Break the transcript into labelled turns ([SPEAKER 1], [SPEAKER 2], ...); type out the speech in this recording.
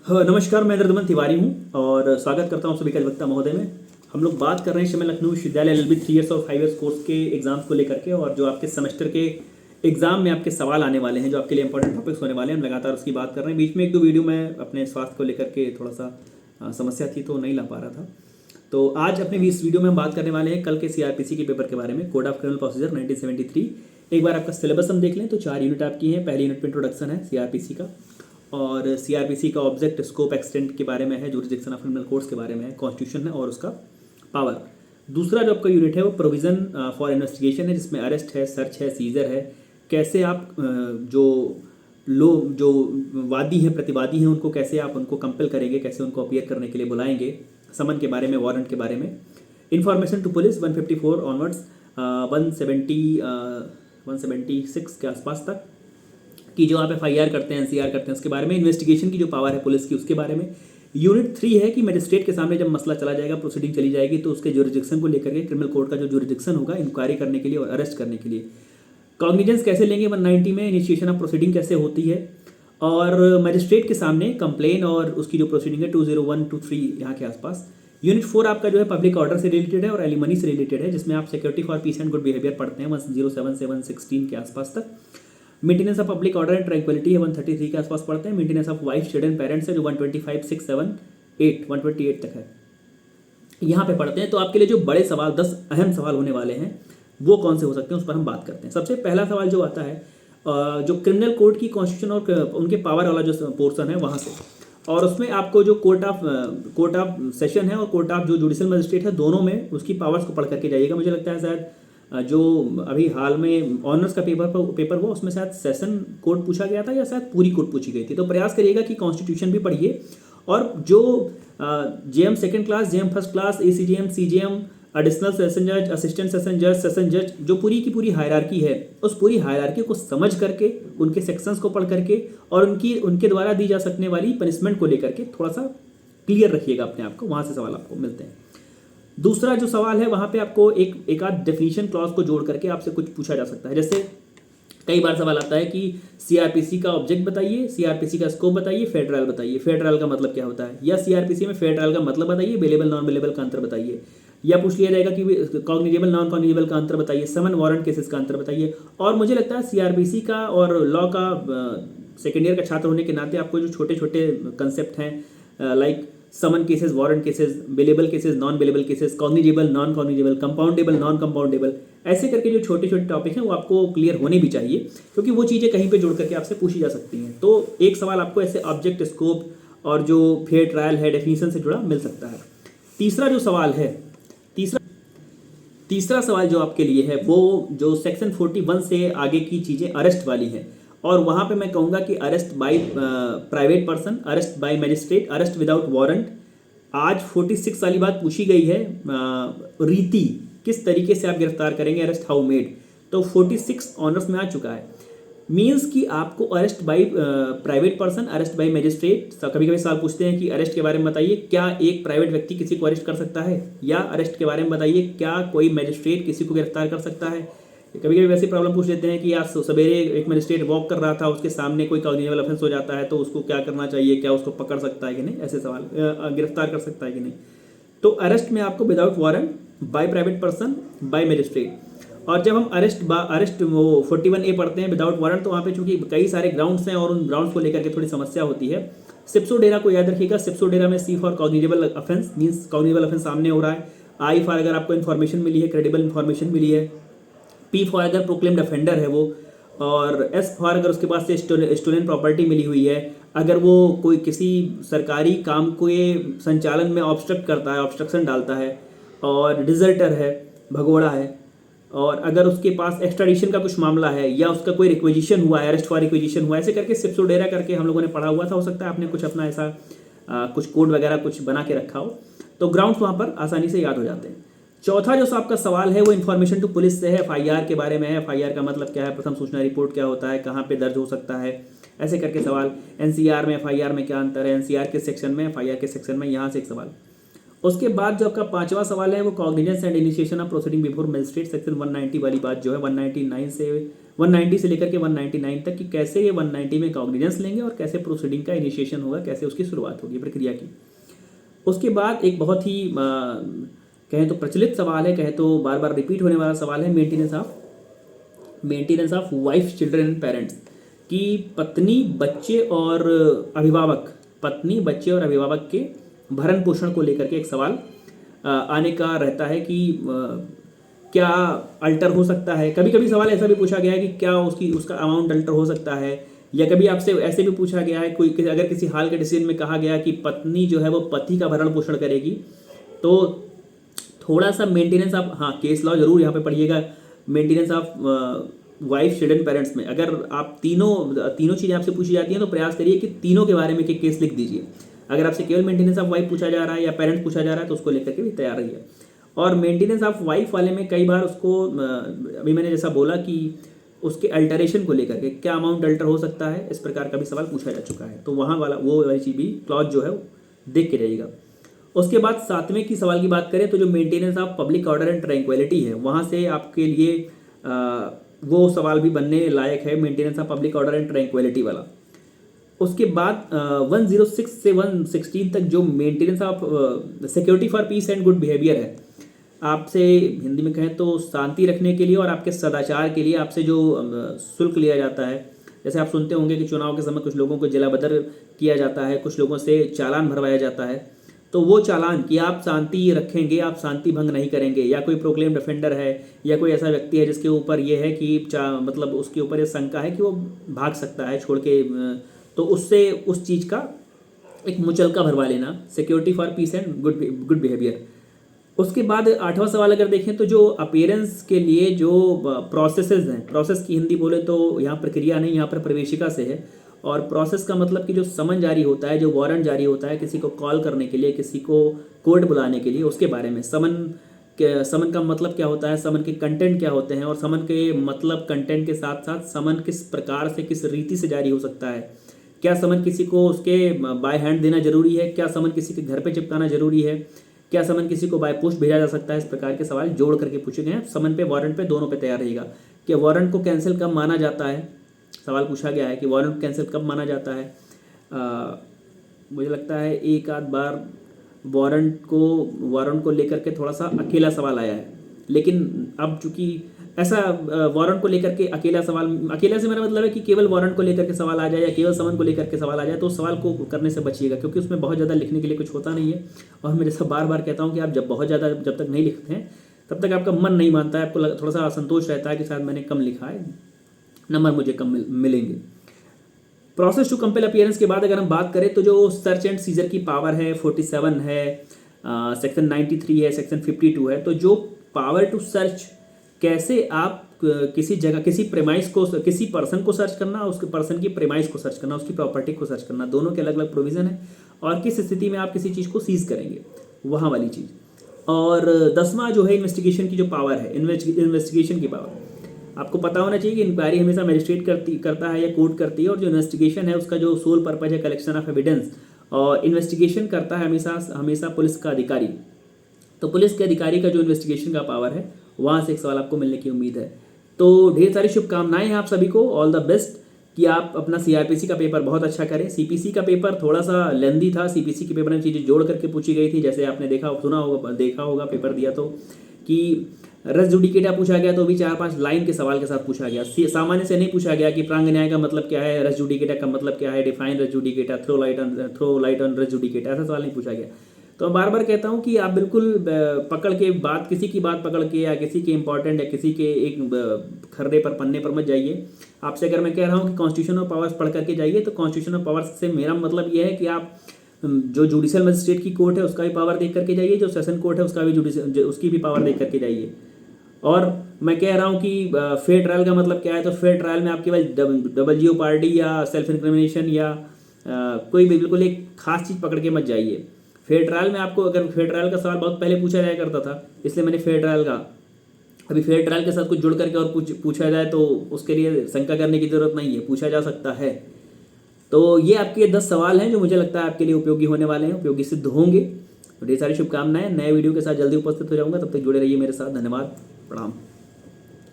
[SPEAKER 1] हाँ, नमस्कार। मैं दर्दमन तिवारी हूँ और स्वागत करता हूँ सभी का अधिवक्ता महोदय में। हम लोग बात कर रहे हैं शिमला लखनऊ विश्वविद्यालय एलएलबी 3 ईयर्स और 5 ईयर्स कोर्स के एग्जाम्स को लेकर के, और जो आपके सेमेस्टर के एग्जाम में आपके सवाल आने वाले हैं, जो आपके लिए इंपॉर्टेंट टॉपिक्स होने वाले हैं, हम लगातार उसकी बात कर रहे हैं। बीच में एक दो वीडियो मैं अपने स्वास्थ्य को लेकर के थोड़ा सा समस्या थी तो नहीं ला पा रहा था। तो आज अपने इस वीडियो में हम बात करने वाले हैं कल के सीआरपीसी के पेपर के बारे में, कोड ऑफ क्रिमिनल प्रोसीजर 1973। एक बार आपका सिलेबस हम देख लें तो 4 यूनिट आपकी हैं। पहली यूनिट में इंट्रोडक्शन है सीआरपीसी का, और सीआरपीसी का ऑब्जेक्ट, स्कोप, एक्सटेंट के बारे में है, जुरिसडिक्शन ऑफ क्रिमिनल कोर्ट्स के बारे में है, कॉन्स्टिट्यूशन है और उसका पावर। दूसरा जो आपका यूनिट है वो प्रोविजन फॉर इन्वेस्टिगेशन है, जिसमें अरेस्ट है, सर्च है, सीजर है। कैसे आप जो वादी हैं, प्रतिवादी हैं, उनको कैसे आप उनको कंपेल करेंगे, कैसे उनको अपीयर करने के लिए बुलाएंगे, समन के बारे में, वारंट के बारे में। इन्फॉर्मेशन टू पुलिस 154 ऑनवर्ड्स 176 के आसपास तक कि जो आप एफआईआर करते हैं, एनसीआर करते हैं, उसके बारे में। इन्वेस्टिगेशन की जो पावर है पुलिस की, उसके बारे में। यूनिट 3 है कि मजिस्ट्रेट के सामने जब मसला चला जाएगा, प्रोसीडिंग चली जाएगी, तो उसके जुरिडिक्शन को लेकर के क्रिमिनल कोर्ट का जो जुरिडिक्शन होगा इंक्वायरी करने के लिए और अरेस्ट करने के लिए। कॉग्निजेंस कैसे लेंगे 190 में, इनिशिएशन ऑफ प्रोसीडिंग कैसे होती है, और मजिस्ट्रेट के सामने कंप्लेन और उसकी जो प्रोसीडिंग है 201-2-3 यहाँ के आसपास। यूनिट 4 आपका जो है पब्लिक ऑर्डर से रिलेटेड है और एलिमनी से रिलेटेड है, जिसमें आप security for piece and good behaviour पढ़ते हैं 107 से 116 के आसपास तक। Maintenance of public order and tranquillity है 133 के आसपास पढ़ते हैं। Maintenance of wife, children, parents है जो 125, 6, 7, 8, 128 तक है, यहाँ पे पढ़ते हैं। तो आपके लिए जो बड़े सवाल, 10 अहम सवाल होने वाले हैं, वो कौन से हो सकते हैं उस पर हम बात करते हैं। सबसे पहला सवाल जो आता है जो क्रिमिनल कोड की कॉन्स्टिट्यूशन और उनके पावर वाला जो पोर्सन है वहाँ से, और उसमें आपको जो कोर्ट ऑफ सेशन है और कोर्ट ऑफ जो जुडिशियल मजिस्ट्रेट है, दोनों में उसकी पावर्स को पढ़ करके जाइएगा। मुझे लगता है शायद जो अभी हाल में ऑनर्स का पेपर हुआ, उसमें शायद सेशन कोड पूछा गया था या शायद पूरी कोड पूछी गई थी। तो प्रयास करिएगा कि कॉन्स्टिट्यूशन भी पढ़िए, और जो JM second class, JM first class, ACJM, CJM, additional session जज, असिस्टेंट सेशन जज, सेशन जज, जो पूरी की पूरी हायरार्की है, उस पूरी हायरार्की को समझ करके, उनके सेक्शंस को पढ़ करके, और उनके द्वारा दी जा सकने वाली पनिशमेंट को लेकर के थोड़ा सा क्लियर रखिएगा अपने आप को। वहाँ से सवाल आपको मिलते हैं। दूसरा जो सवाल है, वहाँ पे आपको एक आध डेफिनेशन क्लॉज को जोड़ करके आपसे कुछ पूछा जा सकता है। जैसे कई बार सवाल आता है कि सीआरपीसी का ऑब्जेक्ट बताइए, सीआरपीसी का स्कोप बताइए, फेयर ट्रायल बताइए, फेयर ट्रायल का मतलब क्या होता है, या सीआरपीसी में फेयर ट्रायल का मतलब बताइए, बेलेबल नॉन बेलेबल का अंतर बताइए, या पूछ लिया जाएगा कि कॉग्निजेबल नॉन कॉग्निजेबल का अंतर बताइए, समन वारंट केसेस का अंतर बताइए। और मुझे लगता है सीआरपीसी का और लॉ का सेकेंड ईयर का छात्र होने के नाते आपको जो छोटे छोटे कंसेप्ट हैं, like summon cases, warrant cases, bailable cases, non bailable cases, cognizable, non cognizable, compoundable, non compoundable, ऐसे करके जो छोटे छोटे टॉपिक हैं वो आपको क्लियर होने भी चाहिए, क्योंकि वो चीज़ें कहीं पे जोड़ करके आपसे पूछी जा सकती हैं। तो एक सवाल आपको ऐसे ऑब्जेक्ट, स्कोप और जो फेयर ट्रायल है, डेफिनेशन से जुड़ा मिल सकता है। तीसरा जो सवाल है, तीसरा सवाल जो आपके लिए है, वो जो सेक्शन 41 से आगे की चीज़ें अरेस्ट वाली हैं, और वहाँ पे मैं कहूँगा कि arrest by private person, arrest by magistrate, arrest without warrant. आज 46 वाली बात पूछी गई है, रीति किस तरीके से आप गिरफ्तार करेंगे, अरेस्ट हाउ मेड। तो 46 ऑनर्स में आ चुका है। मीन्स कि आपको arrest by private person, arrest by magistrate. कभी कभी सवाल पूछते हैं कि अरेस्ट के बारे में बताइए, क्या एक प्राइवेट व्यक्ति किसी को अरेस्ट कर सकता है, या अरेस्ट के बारे में बताइए, क्या कोई मजिस्ट्रेट किसी को गिरफ्तार कर सकता है। कभी कभी वैसी प्रॉब्लम पूछ लेते हैं कि आज सवेरे एक मजिस्ट्रेट वॉक कर रहा था, उसके सामने कोई कॉग्निजेबल ऑफेंस हो जाता है, तो उसको क्या करना चाहिए, क्या उसको पकड़ सकता है कि नहीं, ऐसे सवाल, गिरफ्तार कर सकता है कि नहीं। तो अरेस्ट में आपको without warrant, by private person, by magistrate. और जब हम अरेस्ट वो 41A पढ़ते हैं विदाउट वारंट, तो वहाँ पे चूंकि कई सारे ग्राउंड्स हैं और उन ग्राउंड्स को लेकर के थोड़ी समस्या होती है। सिप्सो डेरा को याद रखिएगा। सिप्सो डेरा में C for cognizable offence, means cognizable offence सामने हो रहा है। आई फॉर अगर आपको इन्फॉर्मेशन मिली है, क्रेडिबल इन्फॉर्मेशन मिली है। पी फॉर अगर प्रोक्लेम्ड ऑफेंडर है वो, और एस फॉर अगर उसके पास से स्टोलन प्रॉपर्टी मिली हुई है, अगर वो कोई किसी सरकारी काम के संचालन में ऑब्स्ट्रक्ट करता है, ऑब्स्ट्रक्शन डालता है, और डिजर्टर है, भगोड़ा है, और अगर उसके पास एक्स्ट्राडिशन का कुछ मामला है, या उसका कोई रिक्वेजिशन हुआ है, अरेस्ट फॉर रिक्वेजिशन हुआ है, ऐसे करके सिप्सो डेरा करके हम लोगों ने पढ़ा हुआ था। हो सकता है आपने कुछ अपना ऐसा कुछ कोड वगैरह कुछ बना के रखा हो, तो ग्राउंड्स वहाँ पर आसानी से याद हो जाते हैं। चौथा जो आपका सवाल है वो इन्फॉर्मेशन टू पुलिस से है, एफआईआर के बारे में है। एफआईआर का मतलब क्या है, प्रथम सूचना रिपोर्ट क्या होता है, कहाँ पे दर्ज हो सकता है, ऐसे करके सवाल। एनसीआर में एफआईआर में क्या अंतर है, एनसीआर के सेक्शन में, एफआईआर के सेक्शन में, यहाँ से एक सवाल। उसके बाद जो आपका पांचवा सवाल है वो cognizance and initiation of proceeding before magistrate, section 190 वाली बात जो है 199 से 190 से लेकर के 199 तक कि कैसे ये 190 में कॉग्निजेंस लेंगे और कैसे प्रोसीडिंग का इनिशिएशन होगा, कैसे उसकी शुरुआत होगी प्रक्रिया की। उसके बाद एक बहुत ही कहें तो प्रचलित सवाल है, कहें तो बार बार रिपीट होने वाला सवाल है, maintenance of wife, children and parents, कि पत्नी, बच्चे और अभिभावक के भरण पोषण को लेकर के एक सवाल आने का रहता है कि क्या अल्टर हो सकता है। कभी कभी सवाल ऐसा भी पूछा गया है कि क्या उसका अमाउंट अल्टर हो सकता है, या कभी आपसे ऐसे भी पूछा गया है अगर किसी हाल के डिसीजन में कहा गया कि पत्नी जो है वो पति का भरण पोषण करेगी, तो थोड़ा सा मेंटेनेंस ऑफ, हाँ केस लॉ जरूर यहाँ पे पढ़िएगा, maintenance of wife, children, parents में अगर आप तीनों चीज़ें आपसे पूछी जाती हैं तो प्रयास करिए कि तीनों के बारे में एक केस लिख दीजिए। अगर आपसे केवल मेंटेनेंस ऑफ वाइफ पूछा जा रहा है या पेरेंट्स पूछा जा रहा है तो उसको लेकर के भी तैयार रहिए। और मेंटेनेंस ऑफ वाइफ वाले में कई बार उसको अभी मैंने जैसा बोला कि उसके अल्टरेशन को लेकर के क्या अमाउंट अल्टर हो सकता है, इस प्रकार का भी सवाल पूछा जा चुका है, तो वहाँ वो वाली चीज़ भी क्लॉज जो है वो देख के रहिएगा। उसके बाद 7वें की सवाल की बात करें तो जो maintenance of public order and tranquillity है, वहाँ से आपके लिए वो सवाल भी बनने लायक है, maintenance of public order and tranquillity वाला। उसके बाद 106 से 116 तक जो maintenance of security for piece and good behaviour है, आपसे हिंदी में कहें तो शांति रखने के लिए और आपके सदाचार के लिए आपसे जो शुल्क लिया जाता है, जैसे आप सुनते होंगे कि चुनाव के समय कुछ लोगों को जिलाबदर किया जाता है, कुछ लोगों से चालान भरवाया जाता है, तो वो चालान कि आप शांति रखेंगे, आप शांति भंग नहीं करेंगे, या कोई प्रोक्लेम डिफेंडर है या कोई ऐसा व्यक्ति है जिसके ऊपर ये है कि मतलब उसके ऊपर ये शंका है कि वो भाग सकता है छोड़ के, तो उससे उस चीज़ का एक मुचलका भरवा लेना, security for piece and good behaviour. उसके बाद 8वां सवाल अगर देखें तो जो अपीयरेंस के लिए जो प्रोसेसेस हैं, प्रोसेस की हिंदी बोले तो यहाँ प्रक्रिया नहीं, यहाँ पर प्रवेशिका से है, और प्रोसेस का मतलब कि जो समन जारी होता है, जो वारंट जारी होता है किसी को कॉल करने के लिए, किसी को कोर्ट बुलाने के लिए, उसके बारे में समन का मतलब क्या होता है, समन के कंटेंट क्या होते हैं, और समन के मतलब कंटेंट के साथ साथ समन किस प्रकार से, किस रीति से जारी हो सकता है, क्या समन किसी को उसके बाय हैंड देना जरूरी है, क्या समन किसी के घर पे चिपकाना जरूरी है, क्या समन किसी को बाय पोस्ट भेजा जा सकता है। इस प्रकार के सवाल जोड़ करके पूछे गए हैं। समन पे, वारंट पे, दोनों पे तैयार रहिएगा। कि वारंट को कैंसिल कब माना जाता है, सवाल पूछा गया है कि वारंट कैंसिल कब माना जाता है। मुझे लगता है एक आध बार वारंट को लेकर के थोड़ा सा अकेला सवाल आया है, लेकिन अब चूंकि ऐसा वारंट को लेकर के अकेला से मेरा मतलब है कि केवल वारंट को लेकर के सवाल आ जाए या केवल समन को लेकर के सवाल आ जाए, तो उस सवाल को करने से बचिएगा, क्योंकि उसमें बहुत ज़्यादा लिखने के लिए कुछ होता नहीं है। और मैं जैसा बार बार कहता हूँ कि आप जब तक नहीं लिखते हैं तब तक आपका मन नहीं मानता है, आपको थोड़ा सा असंतोष रहता है कि शायद मैंने कम लिखा है, नंबर मुझे कम मिलेंगे। प्रोसेस टू कंपेल अपीयरेंस के बाद अगर हम बात करें तो जो सर्च एंड सीजर की पावर है 47 है, सेक्शन 93 है, सेक्शन 52 है। तो जो पावर टू सर्च, कैसे आप किसी जगह, किसी प्रेमाइस को, किसी पर्सन को सर्च करना, उसके पर्सन की प्रेमाइस को सर्च करना, उसकी प्रॉपर्टी को सर्च करना, दोनों के अलग अलग प्रोविजन है, और किस स्थिति में आप किसी चीज़ को सीज करेंगे, वहाँ वाली चीज़। और 10वां जो है इन्वेस्टिगेशन की जो पावर है, इन्वेस्टिगेशन की पावर, आपको पता होना चाहिए कि इंक्वायरी हमेशा मजिस्ट्रेट करता है या कोर्ट करती है, और जो इन्वेस्टिगेशन है उसका जो सोल पर्पज है कलेक्शन ऑफ एविडेंस, और इन्वेस्टिगेशन करता है हमेशा पुलिस का अधिकारी। तो पुलिस के अधिकारी का जो इन्वेस्टिगेशन का पावर है, वहाँ से एक सवाल आपको मिलने की उम्मीद है। तो ढेर सारी शुभकामनाएं हैं आप सभी को, ऑल द बेस्ट, कि आप अपना सीआरपीसी का पेपर बहुत अच्छा करें। सीपीसी का पेपर थोड़ा सा लेंदी था, सीपीसी के पेपर में चीज़ें जोड़ करके पूछी गई थी, जैसे आपने देखा होगा पेपर दिया तो कि रस जुडिकेटा पूछा गया, तो भी 4-5 लाइन के सवाल के साथ पूछा गया। सामान्य से नहीं पूछा गया कि प्रांग न्याय का मतलब क्या है, रस जुडिकेटा का मतलब क्या है, डिफाइन रस जुडिकेटा, थ्रो लाइट ऑन रस जुडिकेटा, ऐसा सवाल नहीं पूछा गया। तो मैं बार बार कहता हूँ कि आप बिल्कुल पकड़ के बात, किसी की बात पकड़ के या किसी के इंपॉर्टेंट या किसी के एक खर्रे पर, पन्ने पर मत जाइए। आपसे अगर मैं कह रहा हूँ कि कॉन्स्टिट्यूशन ऑफ पावर्स पढ़ करके जाइए, तो कॉन्स्टिट्यूशन ऑफ पावर्स से मेरा मतलब ये है कि आप जो जुडिशियल मजिस्ट्रेट की कोर्ट है उसका भी पावर देख करके जाइए, जो सेशन कोर्ट है उसकी भी पावर देख करके जाइए। और मैं कह रहा हूँ कि फेयर ट्रायल का मतलब क्या है, तो फेयर ट्रायल में आप केवल डबल जीओ पार्टी या सेल्फ इंक्रिमिनेशन या कोई भी बिल्कुल एक खास चीज़ पकड़ के मत जाइए। फेयर ट्रायल में आपको, अगर फेयर ट्रायल का सवाल बहुत पहले पूछा जाया करता था, इसलिए मैंने फेयर ट्रायल का, अभी फेयर ट्रायल के साथ कुछ जुड़ करके और पूछा जाए तो उसके लिए शंका करने की जरूरत नहीं है, पूछा जा सकता है। तो ये आपके 10 सवाल हैं जो मुझे लगता है आपके लिए उपयोगी होने वाले हैं, उपयोगी सिद्ध होंगे। तो ढेर सारी शुभकामनाएं, नए वीडियो के साथ जल्दी उपस्थित हो जाऊंगा, तब तक जुड़े रहिए मेरे साथ। धन्यवाद, प्रणाम।